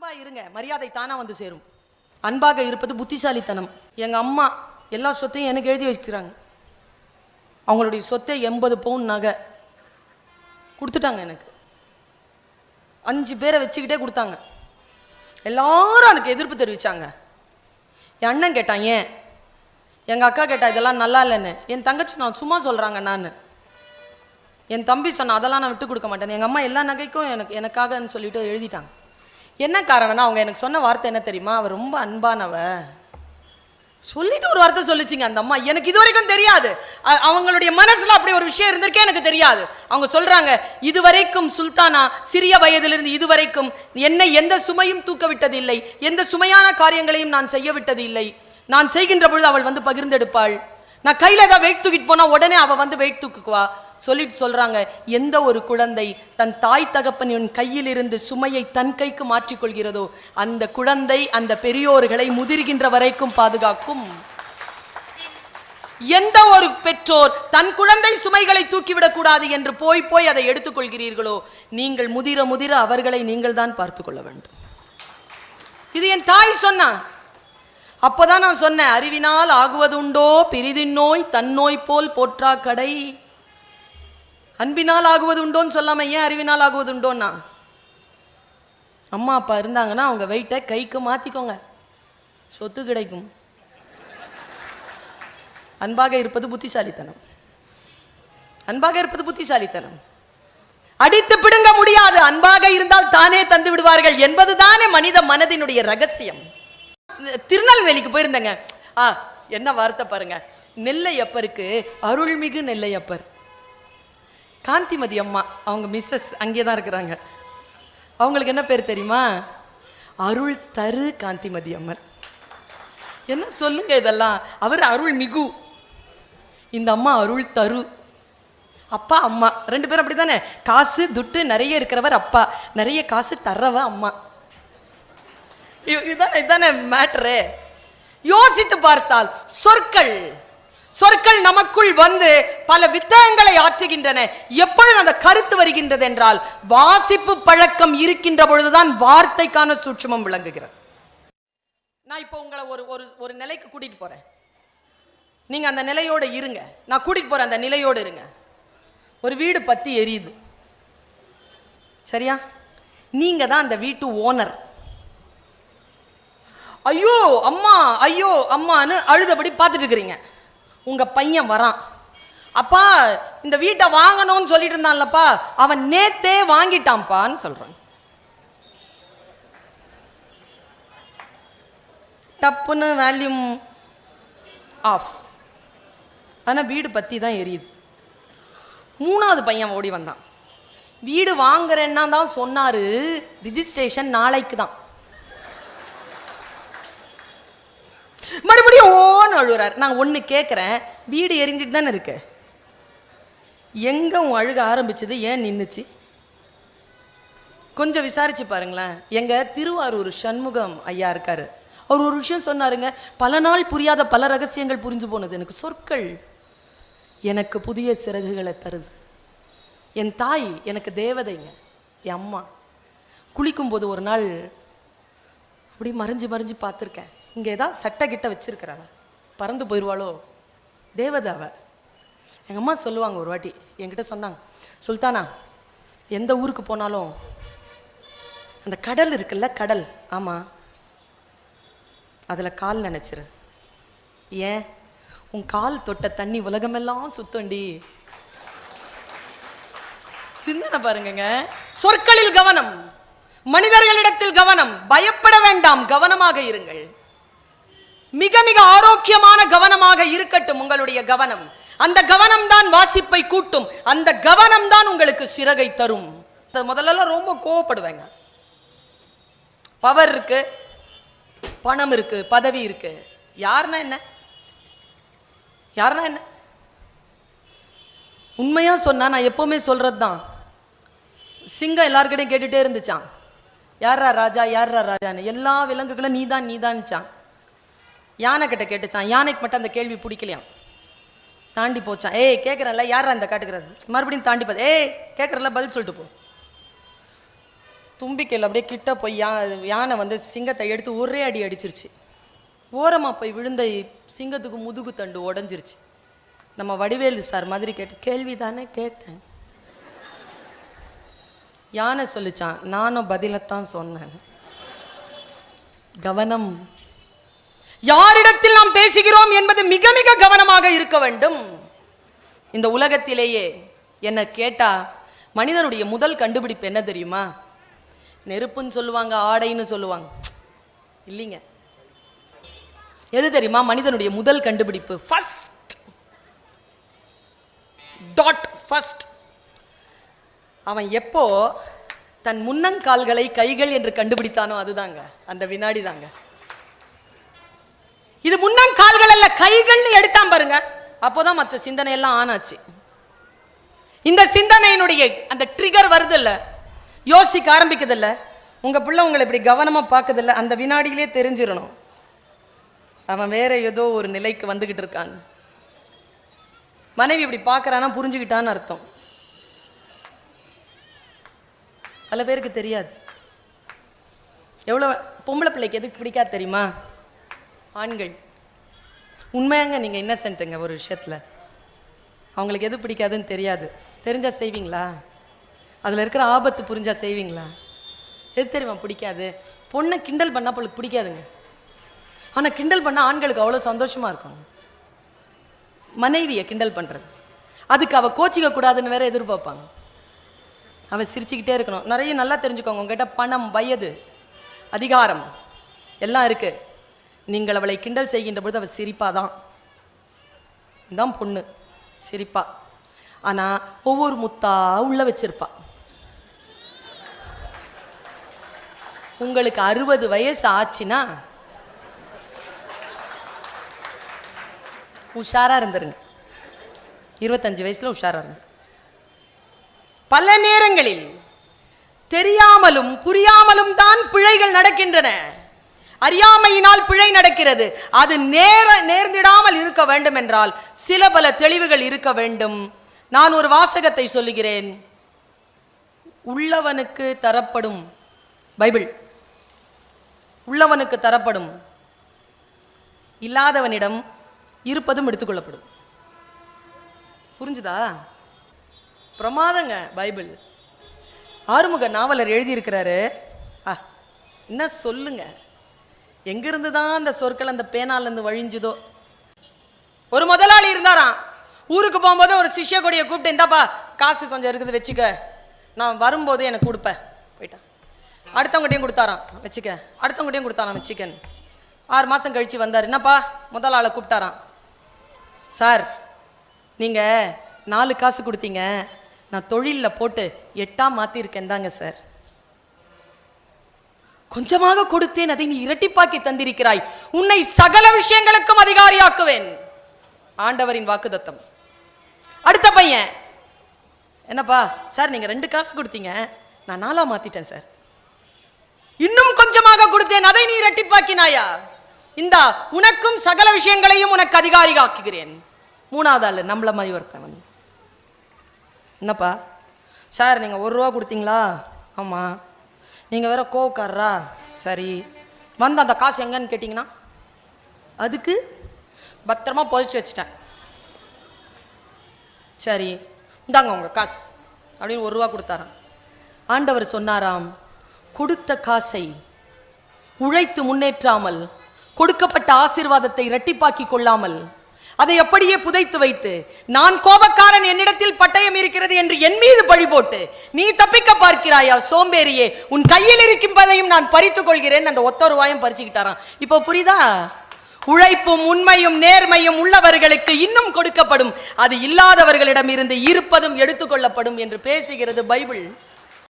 அன்பா இருங்க, மரியாதை தானா வந்து சேரும். அன்பாக இருப்பது புத்திசாலித்தனம். எங்க அம்மா எல்லா சொத்தையும் எனக்கு எழுதி வச்சுக்கிறாங்க. அவங்களுடைய சொத்தை 80 பவுன் நகை கொடுத்துட்டாங்க. எனக்கு 5 பேரை வச்சுக்கிட்டே கொடுத்தாங்க. எல்லாரும் அதுக்கு எதிர்ப்பு தெரிவிச்சாங்க. என் அண்ணன் கேட்டான் ஏன், எங்க அக்கா கேட்டா இதெல்லாம் நல்லா இல்லைன்னு. என் தங்கச்சி நான் சும்மா சொல்றாங்க நான். என் தம்பி சொன்ன அதெல்லாம் நான் விட்டு கொடுக்க மாட்டேன். எங்கள் அம்மா எல்லா நகைக்கும் எனக்காகன்னு சொல்லிட்டு எழுதிட்டாங்க. என்ன காரணம்னா அவங்க எனக்கு சொன்ன வார்த்தை என்ன தெரியுமா, அவ ரொம்ப அன்பானவ சொல்லிட்டு ஒரு வார்த்தை சொல்லிச்சிங்க அந்த அம்மா. எனக்கு இது வரைக்கும் தெரியாது அவங்களுடைய மனசுல அப்படி ஒரு விஷயம் இருந்திருக்கே எனக்கு தெரியாது. அவங்க சொல்றாங்க, இதுவரைக்கும் சுல்தானா சிறிய வயதிலிருந்து இதுவரைக்கும் என்னை எந்த சுமையும் தூக்க விட்டது இல்லை, எந்த சுமையான காரியங்களையும் நான் செய்ய விட்டது இல்லை. நான் செய்கின்ற பொழுது அவள் வந்து பகிர்ந்தெடுப்பாள். நான் கையில ஏதாவது வெயிட் தூக்கிட்டு போனா உடனே அவ வந்து வெயிட் தூக்குவா சொல்லிட்டு சொல்றாங்க. எந்த ஒரு குழந்தை தன் தாய் தகப்பனின் கையில் இருந்து சுமையை தன் கைக்கு மாற்றிக்கொள்கிறதோ அந்த குழந்தை அந்த பெரியோர்களை முதிர்கின்ற வரைக்கும் பாதுகாக்கும். எந்த ஒரு பெற்றோர் தன் குழந்தை சுமைகளை தூக்கிவிடக் கூடாது என்று போய் அதை எடுத்துக்கொள்கிறீர்களோ நீங்கள் முதிர முதிர அவர்களை நீங்கள் தான் பார்த்து கொள்ள வேண்டும். இது என் தாய் சொன்னா. அப்போதான் நான் சொன்னேன், அறிவினால் ஆகுவது உண்டோ பிரிதின் நோய் தன்னோய் போல் போற்றா கடை. அன்பினால் ஆகுவது உண்டோன்னு சொல்லாம ஏன் அறிவினால் ஆகுவது உண்டோன்னா, அம்மா அப்பா இருந்தாங்கன்னா அவங்க வெயிட்டை கைக்கு மாத்திக்கோங்க, சொத்து கிடைக்கும். அன்பாக இருப்பது புத்திசாலித்தனம். அன்பாக இருப்பது புத்திசாலித்தனம். அடித்து பிடுங்க முடியாது, அன்பாக இருந்தால் தானே தந்து விடுவார்கள் என்பது தானே மனித மனதினுடைய ரகசியம். திருநெல்வேலிக்கு போயிருந்தேங்க. என்ன வார்த்தை பாருங்க, நெல்லையப்பருக்கு அருள்மிகு நெல்லையப்பர். காந்திமதி அம்மா அவங்க மிஸ்ஸஸ் அங்கேதான் இருக்கிறாங்க. அவங்களுக்கு என்ன பேர் தெரியுமா, அருள் தரு காந்திமதி அம்மன். என்ன சொல்லுங்க இதெல்லாம். அவர் அருள் மிகு, இந்த அம்மா அருள் தரு. அப்பா அம்மா 2 பேரும் அப்படித்தானே. காசு துட்டு நிறைய இருக்கிறவர் அப்பா, நிறைய காசு தர்றவ அம்மா. இதுதானே மேட்டரு. யோசித்து பார்த்தால் சொற்கள் நமக்குள் வந்து பல வித்தகங்களை ஆற்றுகின்றன. எப்பொழுது அந்த கருத்து வருகின்றது என்றால் வாசிப்பு பழக்கம் இருக்கின்ற பொழுதுதான் வார்த்தைக்கான சூட்சுமம் விளங்குகிறது. நான் இப்போ உங்களை ஒரு நிலைக்கு கூட்டிட்டு போறேன். நீங்க அந்த நிலையோடு இருங்க. நான் கூட்டிட்டு போறேன், அந்த நிலையோடு இருங்க. ஒரு வீடு பத்தி எரியுது, சரியா? நீங்க தான் அந்த வீட்டு ஓனர். ஐயோ அம்மான்னு அழுதபடி பார்த்துட்டு இருக்கிறீங்க. உங்க பையன் வரான், அப்பா இந்த வீட்டை வாங்கணும்னு சொல்லிட்டு இருந்தான்லப்பா, அவன் நேத்தே வாங்கிட்டான்ப்பான்னு சொல்றான். டப்புன்னு வால்யூம் ஆஃப். ஆனா வீடு பத்தி தான் எரியுது. 3வது பையன் ஓடி வந்தான். வீடு வாங்குறேன்னா தான் சொன்னாரு, ரிஜிஸ்ட்ரேஷன் நாளைக்கு தான். மறுபடியும் ஓன்னு அழுறாரு. நான் ஒன்று கேட்குறேன், வீடு எரிஞ்சிட்டு தானே இருக்கு, எங்க உன் அழுக ஆரம்பிச்சது, ஏன் நின்றுச்சு? கொஞ்சம் விசாரிச்சு பாருங்களேன். எங்க திருவாரூர் சண்முகம் ஐயா இருக்காரு, அவர் ஒரு விஷயம் சொன்னாருங்க. பல நாள் புரியாத பல ரகசியங்கள் புரிஞ்சு போனது எனக்கு. சொற்கள் எனக்கு புதிய சிறகுகளை தருது. என் தாய் எனக்கு தேவதைங்க. என் அம்மா குளிக்கும்போது ஒரு நாள் அப்படி மறைஞ்சு பார்த்துருக்கேன். இங்கே ஏதாவது சட்டை கிட்ட வச்சிருக்கிறாங்க, பறந்து போயிடுவாளோ தேவதாவ. எங்கள் அம்மா சொல்லுவாங்க, ஒரு வாட்டி என்கிட்ட சொன்னாங்க, சுல்தானா எந்த ஊருக்கு போனாலும் அந்த கடல் இருக்குல்ல, கடல், ஆமாம், அதில் கால் நினைச்சிரு. ஏன், உன் கால் தொட்ட தண்ணி உலகமெல்லாம் சுத்தண்டி. சிந்தனை பாருங்க. சொற்களில் கவனம், மனிதர்களிடத்தில் கவனம். பயப்பட வேண்டாம், கவனமாக இருங்கள். மிக மிக ஆரோக்கியமான கவனமாக இருக்கட்டும் உங்களுடைய கவனம். அந்த கவனம் தான் வாசிப்பை கூட்டும். அந்த கவனம் தான் உங்களுக்கு சிறகை தரும். முதல்ல ரொம்ப கோவப்படுவேங்க. பவர் இருக்கு, பணம் இருக்கு, பதவி இருக்கு, யாருன்னா என்ன உண்மையா சொன்னா, நான் எப்பவுமே சொல்றது தான். சிங்கம் எல்லார்கிட்டையும் கேட்டுட்டே இருந்துச்சான், யாரா ராஜான்னு. எல்லா விலங்குகளும் நீதான்ச்சான். யானை கிட்ட கேட்டுச்சான், யானைக்கு மட்டும் அந்த கேள்வி பிடிக்கலையாம், தாண்டி போச்சான். ஏய் கேட்குறேன்ல, யாரா இந்த காட்டுக்கிறது, மறுபடியும் தாண்டி பார்த்து, ஏய் கேட்குறல பதில் சொல்லிட்டு போ. தும்பிக்கையில் அப்படியே கிட்ட போய் யானை வந்து சிங்கத்தை எடுத்து ஒரே அடி அடிச்சிருச்சு. ஓரமாக போய் விழுந்த சிங்கத்துக்கு முதுகு தண்டு உடஞ்சிருச்சு. நம்ம வடிவேலு சார் மாதிரி கேள்வி தானே கேட்டேன். யானை சொல்லிச்சான், நானும் பதிலத்தான் சொன்னேன். கவனம். யாரிடத்தில் நாம் பேசுகிறோம் என்பது மிக மிக கவனமாக இருக்க வேண்டும். இந்த உலகத்திலேயே என்ன கேட்டா மனிதனுடைய முதல் கண்டுபிடிப்பு என்ன தெரியுமா? நெருப்புன்னு சொல்லுவாங்க, ஆடைன்னு சொல்லுவாங்க. இல்லைங்க, எது தெரியுமா? மனிதனுடைய முதல் கண்டுபிடிப்பு ஃபர்ஸ்ட் டாட் ஃபர்ஸ்ட். அவன் எப்போ தன் முன்னங்கால்களை கைகள் என்று கண்டுபிடித்தானோ அதுதாங்க, அந்த வினாடி தாங்க. இது முன்னங்கால்கள் அல்ல, கைகள்னு எடுத்தான் பாருங்க, அப்போதான் மற்ற சிந்தனை எல்லாம் ஆனாச்சு. இந்த சிந்தனையினுடைய அந்த ட்ரிகர் வருது இல்ல, யோசிக்க ஆரம்பிக்குது இல்ல, உங்க பிள்ளை உங்களை இப்படி கவனமா பார்க்குது இல்ல, அந்த வினாடியிலே தெரிஞ்சிடணும் அவன் வேற ஏதோ ஒரு நிலைக்கு வந்துகிட்டு இருக்கான். மனைவி இப்படி பார்க்கறானா புரிஞ்சுக்கிட்டான்னு அர்த்தம். பல பேருக்கு தெரியாது. எவ்வளோ பொம்பளை பிள்ளைக்கு எதுக்கு பிடிக்காது தெரியுமா? ஆண்கள் உண்மையாங்க, நீங்கள் இன்னசென்ட்டுங்க ஒரு விஷயத்தில். அவங்களுக்கு எது பிடிக்காதுன்னு தெரியாது. தெரிஞ்சால் செய்வீங்களா? அதில் இருக்கிற ஆபத்து புரிஞ்சா செய்வீங்களா? எது தெரியுமா பிடிக்காது? பொண்ணை கிண்டல் பண்ணால் அவளுக்கு பிடிக்காதுங்க. ஆனால் கிண்டல் பண்ணால் ஆண்களுக்கு அவ்வளோ சந்தோஷமாக இருக்கும். மனைவியை கிண்டல் பண்ணுறது, அதுக்கு அவள் கோச்சிக்க கூடாதுன்னு வேற எதிர்பார்ப்பாங்க. அவன் சிரிச்சுக்கிட்டே இருக்கணும். நிறைய நல்லா தெரிஞ்சுக்கோங்க, உங்ககிட்ட பணம், வயது, அதிகாரம் எல்லாம் இருக்கு. நீங்கள் அவளை கிண்டல் செய்கின்ற பொழுது அவள் சிரிப்பாதான். தான் பொண்ணு சிரிப்பா. ஆனால் ஒவ்வொரு முத்தா உள்ள வச்சிருப்பா. உங்களுக்கு 60 வயசு ஆச்சுன்னா உஷாரா இருந்துருங்க. 25 வயசுல உஷாரா இருங்க. பல நேரங்களில் தெரியாமலும் புரியாமலும் தான் பிழைகள் நடக்கின்றன. அறியாமையினால் பிழை நடக்கிறது. அது நேர்ந்திடாமல் இருக்க வேண்டும் என்றால் சில பல தெளிவுகள் இருக்க வேண்டும். நான் ஒரு வாசகத்தை சொல்லுகிறேன். உள்ளவனுக்கு தரப்படும், பைபிள், உள்ளவனுக்கு தரப்படும், இல்லாதவனிடம் இருப்பதும் எடுத்துக்கொள்ளப்படும். புரிஞ்சுதா? பிரமாதங்க பைபிள். ஆறுமுக நாவலர் எழுதியிருக்கிறாரு. என்ன சொல்லுங்க, எங்கிருந்து தான் அந்த சொற்கள் அந்த பேனாலேருந்து வழிஞ்சுதோ. ஒரு முதலாளி இருந்தாராம். ஊருக்கு போகும்போது ஒரு சிஷ்ய கொடியை கூப்பிட்டு, இந்தாப்பா காசு கொஞ்சம் இருக்குது வச்சுக்க, நான் வரும்போது எனக்கு கொடுப்பேன். போயிட்டான். அடுத்தவங்ககிட்டையும் கொடுத்தாராம், வச்சுக்க. அடுத்தவங்ககிட்டையும் கொடுத்தாராம், வச்சுக்கன்னு. 6 மாதம் கழித்து வந்தார். என்னப்பா? முதல் ஆளை கூப்பிட்டாராம். சார், நீங்கள் 4 காசு கொடுத்தீங்க, நான் தொழிலில் போட்டு 8ஆ மாற்றிருக்கேன் தாங்க சார். கொஞ்சமாக கொடுத்தேன், அதை நீ இரட்டிப்பாக்கி தந்திருக்கிறாய். உன்னை சகல விஷயங்களுக்கும் அதிகாரியாக்குவேன். ஆண்டவரின் வாக்குத்தத்தம். அடுத்த பையன், என்னப்பா சார், நீங்க 2 காசு கொடுத்தீங்க, நான் 4ஆ மாத்திட்டேன் சார். இன்னும் கொஞ்சமாக கொடுத்தேன், அதை நீ இரட்டிப்பாக்கினாயா? இந்தா, உனக்கும் சகல விஷயங்களையும் உனக்கு அதிகாரியாக்குகிறேன். 3ஆவது ஆளு நம்மள மாதிரி ஒருத்தன் வந்து, என்னப்பா சார், நீங்கள் 1 ரூபா கொடுத்தீங்களா? ஆமாம். நீங்கள் வேற கோவக்காரரா? சரி. வந்து அந்த காசு எங்கன்னு கேட்டிங்கன்னா, அதுக்கு பத்திரமா புதைச்சி வச்சுட்டேன். சரி, இந்தாங்க உங்கள் காசு அப்படின்னு 1 ரூபா கொடுத்தாராம். ஆண்டவர் சொன்னாராம், கொடுத்த காசை உழைத்து முன்னேற்றாமல், கொடுக்கப்பட்ட ஆசீர்வாதத்தை இரட்டிப்பாக்கி கொள்ளாமல், அதை அப்படியே புதைத்து வைத்து, நான் கோபக்காரன், என்னிடத்தில் பட்டயம் இருக்கிறது என்று என் மீது பழி போட்டு நீ தப்பிக்க பார்க்கிறாயா சோம்பேறியே, உன் கையில் இருக்கின்றதையும் நான் பறித்துக் கொள்கிறேன். அந்த 1 ரூபாயும் பறிச்சுக்கிட்டாராம். இப்போ புரியுதா? உழைப்பும் உண்மையும் நேர்மையும் உள்ளவர்களுக்கு இன்னும் கொடுக்கப்படும், அது இல்லாதவர்களிடம் இருந்து இருப்பதும் எடுத்துக்கொள்ளப்படும் என்று பேசுகிறது பைபிள்.